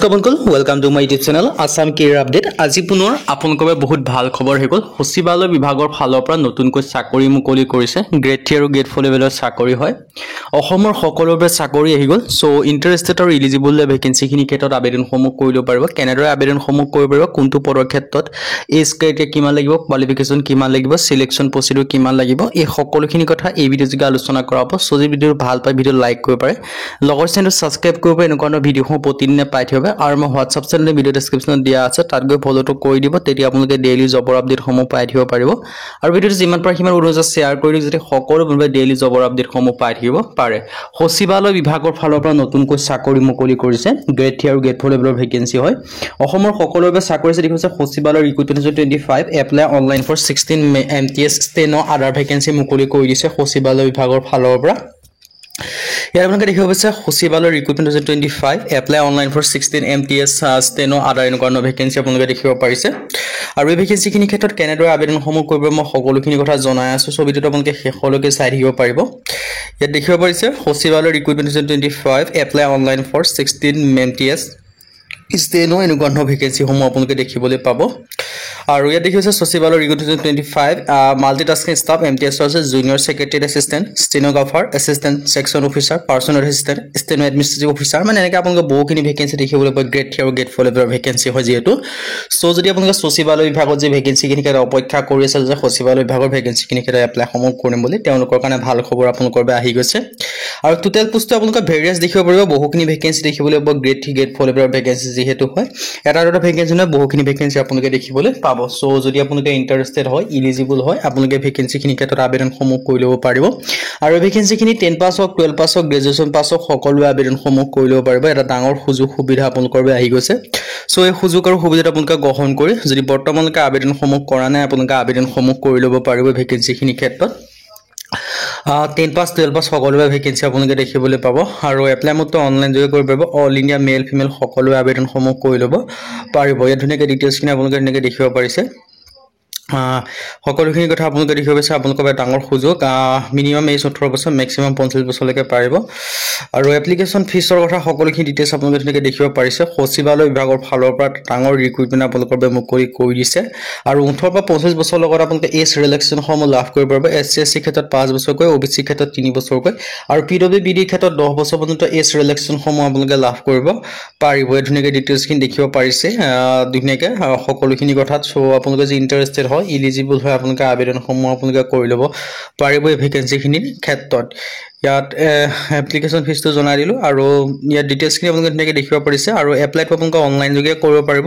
নমস্কাৰ বন্ধুসকল welcome to my YouTube channel Assam career update আজি পুনৰ আপোনালোকৰ বাবে বহুত ভাল খবৰ হৈ গ'ল সচিবালয় বিভাগৰ ফালৰ পৰা নতুনকৈ চাকৰি মুকলি কৰিছে গ্ৰেড 3 আৰু গ্ৰেড 4 লেভেলৰ চাকৰি হয় অসমৰ সকলোৰে চাকৰি আহি গ'ল সো ইন্টাৰেষ্টেড আৰু এলিজিবল ভেকেন্সি খিনি ক্ষেত্ৰত আবেদনসমূহ কৰিব পাৰিব কেনেদৰে আবেদনসমূহ কৰিব পাৰিব কোনটো পদৰ ক্ষেত্ৰত এজ ক্ৰাইটেৰিয়া কিমান লাগিব কোৱালিফিকেশন কিমান লাগিব সিলেকশন প্ৰসিডিউৰ কিমান লাগিব এই সকলোখিনি কথা এই ভিডিঅ'যোগে আলোচনা কৰা হ'ব সো যদি ভিডিঅ ভাল পায় ভিডিঅ লাইক কৰিব পাৰে লগৰ চেনেল সাবস্ক্ৰাইব কৰিব পাৰে এনেকুৱা ভিডিঅ'সমূহ প্ৰতিদিনে পাই থাকিব আৰু মই WhatsApp চেনেলৰ ভিডিঅ ডেসক্ৰিপচনত দিয়া আছে তাত গৈ ফলোটো কৰি দিব তেতিয়া আপোনালোকে ডেইলি জবৰ আপডেটসমূহ পাই থাকিব পাৰিব আৰু ভিডিঅ'টো যিমান পাৰে সিমান অনুৰোধ শ্বেয়াৰ কৰি দিওক যাতে সকলো বন্ধুৱে ডেইলি জবৰ আপডেটসমূহ পাই থাকিব পাৰে সচিবালয় বিভাগৰ ফালৰ পৰা নতুনকৈ চাকৰি মুকলি কৰিছে গ্ৰেড 3 আৰু গ্ৰেড 4 লেভেলৰ ভেকেন্সি হয় অসমৰ সকলোৰে চাকৰি আছে দেখুৱাইছে Sachivalaya recruitment 2025 apply online for 16 MTS steno other vacancy মুকলি কৰি দিছে সচিবালয় বিভাগৰ ফালৰ পৰা ইয়াৰ আপোনালোকে দেখিব পাইছে Sachivalaya recruitment 2025 apply online for 16 MTS steno other এনেকুৱা ভেকেন্সি আপোনালোকে দেখিব পাৰিছে আৰু এই ভেকেন্সিখিনি ক্ষেত্ৰত কেনেদৰে আবেদনসমূহ কৰিব মই সকলোখিনি কথা জনাই আছো সো ভিডিঅটো আপোনালোকে শেষলৈকে চাই থাকিব পাৰিব ইয়াত দেখিব পাৰিছে সচিবালয় recruitment 2025 apply online for 16 MTS steno এনেকুৱা ভেকেন্সিসমূহ আপোনালোকে দেখিবলৈ পাব আৰু ইয়াত দেখিছে সচিবালয় ৰিক্ৰুটমেণ্ট 2025 মাল্টিটাস্কিং ষ্টাফ MTS আছে junior secretary assistant stenographer assistant section officer personnel assistant steno administrative officer মানে এনেকৈ আপোনালোকে বহুখিনি ভেকেন্সি দেখিবলৈ পায় গ্ৰেড 3 আৰু গ্ৰেড 4 লেভেলৰ ভেকেন্সি হয় যেহেতু সো যদি আপোনালোকে সচিবালয় বিভাগত যে ভেকেন্সিখিনি কেনে অপেক্ষা কৰি আছে যে সচিবালয় বিভাগৰ ভেকেন্সিখিনি কেনে এপ্লাই সমূহ কৰিম বুলি তেওঁলোকৰ কাৰণে ভাল খবৰ আপোনালোকৰ বাবে আহি গৈছে আৰু টোটাল পোষ্টটো আপোনালোকে ভেৰিয়াছ দেখিব পাৰিব বহুখিনি ভেকেন্সি দেখিবলৈ পাব গ্ৰেড 3 গ্ৰেড 4 লেভেলৰ ভেকেন্সি যেহেতু হয় এটা ভেকেন্সি নহয় বহুখিনি ভেকেন্সি আপোনালোকে দেখিবলৈ পাব সো যদি আপোনালোকে ইন্টাৰেষ্টেড হয় এলিজিবল হয় আপোনালোকে ভেকেন্সিখিনি ক্ষেত্ৰত আবেদনসমূহ কৰি ল'ব পাৰিব আৰু ভেকেন্সিখিনি 10 পাছ হওক 12 পাছ হওক গ্ৰেজুৱেচন পাছ হওক সকলোৱে আবেদনসমূহ কৰি ল'ব পাৰিব এটা ডাঙৰ সুযোগ সুবিধা আপোনালোকৰ বাবে আহি গৈছে সো এই সুযোগ আৰু সুবিধাটো আপোনালোকে গ্ৰহণ কৰি যদি বৰ্তমানলৈকে আবেদনসমূহ কৰা নাই আপোনালোকে আবেদনসমূহ কৰি ল'ব পাৰিব ভেকেন্সিখিনি ক্ষেত্ৰত 10 পাস 12 পাস সকলোৱে ভেকেন্সি আপোনালোকে দেখিবলৈ পাব আৰু এপ্লাই মতে অনলাইন যোগে কৰিব পাৰিব অল ইণ্ডিয়া মেল ফিমেল সকলোৱে আবেদনসমূহ কৰি ল'ব পাৰিব ইয়াত ধুনীয়াকৈ ডিটেইলছখিনি আপোনালোকে ধুনীয়াকৈ দেখিব পাৰিছে সকলোখিনি কথা আপোনালোকে দেখিব পাইছে আপোনালোকৰ বাবে ডাঙৰ সুযোগ মিনিমাম এজ 18 বছৰ মেক্সিমাম 45 বছৰলৈকে পাৰিব আৰু এপ্লিকেশন ফিছৰ কথা সকলোখিনি ডিটেইলছ আপোনালোকে ধুনীয়াকৈ দেখিব পাৰিছে সচিবালয় বিভাগৰ ফালৰ পৰা ডাঙৰ ৰিক্ৰুটমেণ্ট আপোনালোকৰ বাবে মুকলি কৰি দিছে আৰু 18 পৰা 25 বছৰ লগত আপোনালোকে এজ ৰিলেক্সনসমূহ লাভ কৰিব পাৰিব SC ক্ষেত্ৰত 5 বছৰকৈ OBC ক্ষেত্ৰত 3 বছৰকৈ আৰু PWBD ক্ষেত্ৰত 10 বছৰ পৰ্যন্ত এজ ৰিলেক্সনসমূহ আপোনালোকে লাভ কৰিব পাৰিব এই ধুনীয়াকৈ ডিটেইলছখিনি দেখিব পাৰিছে ধুনীয়াকৈ সকলোখিনি কথাত সো আপোনালোকে যে ইন্টাৰেষ্টেড হয় এলিজিবল হয় আপোনালোকে আবেদনসমূহ আপোনালোকে কৰি ল'ব পাৰিব এই ভেকেন্সিখিনিৰ ক্ষেত্ৰত ইয়াত এপ্লিকেশন ফিছটো জনাই দিলো আৰু ইয়াত ডিটেইলছখিনি আপোনালোকে ধুনীয়াকৈ দেখিব পাৰিছে আৰু এপ্লাইটো আপোনালোকে অনলাইন যোগে কৰিব পাৰিব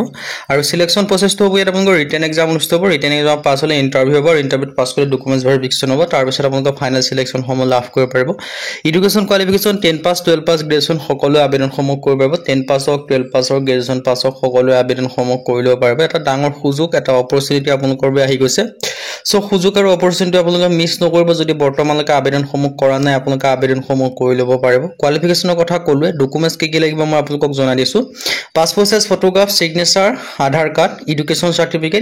আৰু সিলেকশন প্ৰসেছটো হ'ব ইয়াত আপোনালোকৰ ৰিটেন এক্সাম অনুষ্ঠিত হ'ব ৰিটেন এক্সাম পাছ হ'লে ইন্টাৰভিউ হ'ব ইন্টাৰভিউত পাছ কৰিলে ডকুমেন্টছ ভেৰিফিকেশ্যন হ'ব তাৰ পিছত আপোনালোকে ফাইনেল সিলেকশনসমূহ লাভ কৰিব পাৰিব এডুকেশ্যন কোৱালিফিকেশ্যন 10 পাছ 12 পাছ গ্ৰেজুৱেচন সকলোৱে আবেদনসমূহ কৰিব পাৰিব 10 পাছ হওক 12 পাছ হওক গ্ৰেজুৱেচন পাছ হওক সকলোৱে আবেদনসমূহ কৰি ল'ব পাৰিব এটা ডাঙৰ সুযোগ এটা অপৰচুনিটি আপোনালোকৰ বাবে আহি গৈছে সো সুযোগ আৰু অপৰচুনিটি আপোনালোকে মিছ নকৰিব যদি বৰ্তমানলৈকে আবেদনসমূহ কৰা নাই আপোনালোকে আবেদনসমূহ কৰি ল'ব পাৰিব কোৱালিফিকেশ্যনৰ কথা ক'লোৱে ডকুমেন্টছ কি লাগিব মই আপোনালোকক জনাই দিছো পাছপোৰ্ট সাইজ ফটোগ্ৰাফ সিগনেচাৰ আধাৰ কাৰ্ড এডুকেশ্যন সাৰ্টিফিকেট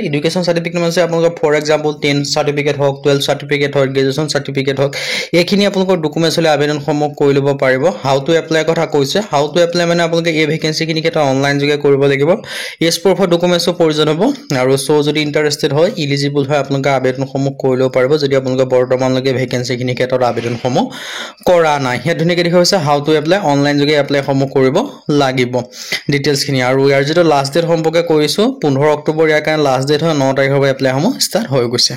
মানে আপোনালোকৰ ফৰ এক্সাম্পল 10 সাৰ্টিফিকেট হওক 12 সাৰ্টিফিকেট হওক গ্ৰেজুৱেচন সাৰ্টিফিকেট হওক এইখিনি আপোনালোকৰ ডকুমেন্টছ হ'লে আবেদনসমূহ কৰি ল'ব পাৰিব হাউ টু এপ্লাই কথা কৈছে হাউ টু এপ্লাই মানে আপোনালোকে এই ভেকেন্সিখিনি এটা অনলাইন যোগে কৰিব লাগিব এজ প্ৰুফ অফ ডকুমেন্টছৰ প্ৰয়োজন হ'ব আৰু সো যদি ইন্টাৰেষ্টেড হয় এলিজিবল হয় আপোনালোকে আবেদনসমূহ কৰি ল'ব পাৰিব যদি আপোনালোকে বৰ্তমানলৈকে ভেকেন্সিখিনি ক্ষেত্ৰত আবেদনসমূহ কৰা নাই হেড ধুনীয়াকৈ দেখা হৈছে হাউ টু এপ্লাই অনলাইন যোগে এপ্লাইসমূহ কৰিব লাগিব ডিটেইলছখিনি আৰু ইয়াৰ যেটো লাষ্ট ডেট সম্পৰ্কে কৈছো 15 অক্টোবৰ ইয়াৰ কাৰণে লাষ্ট ডেট হয় 9 তাৰিখৰ পৰা এপ্লাইসমূহ ষ্টাৰ্ট হৈ গৈছে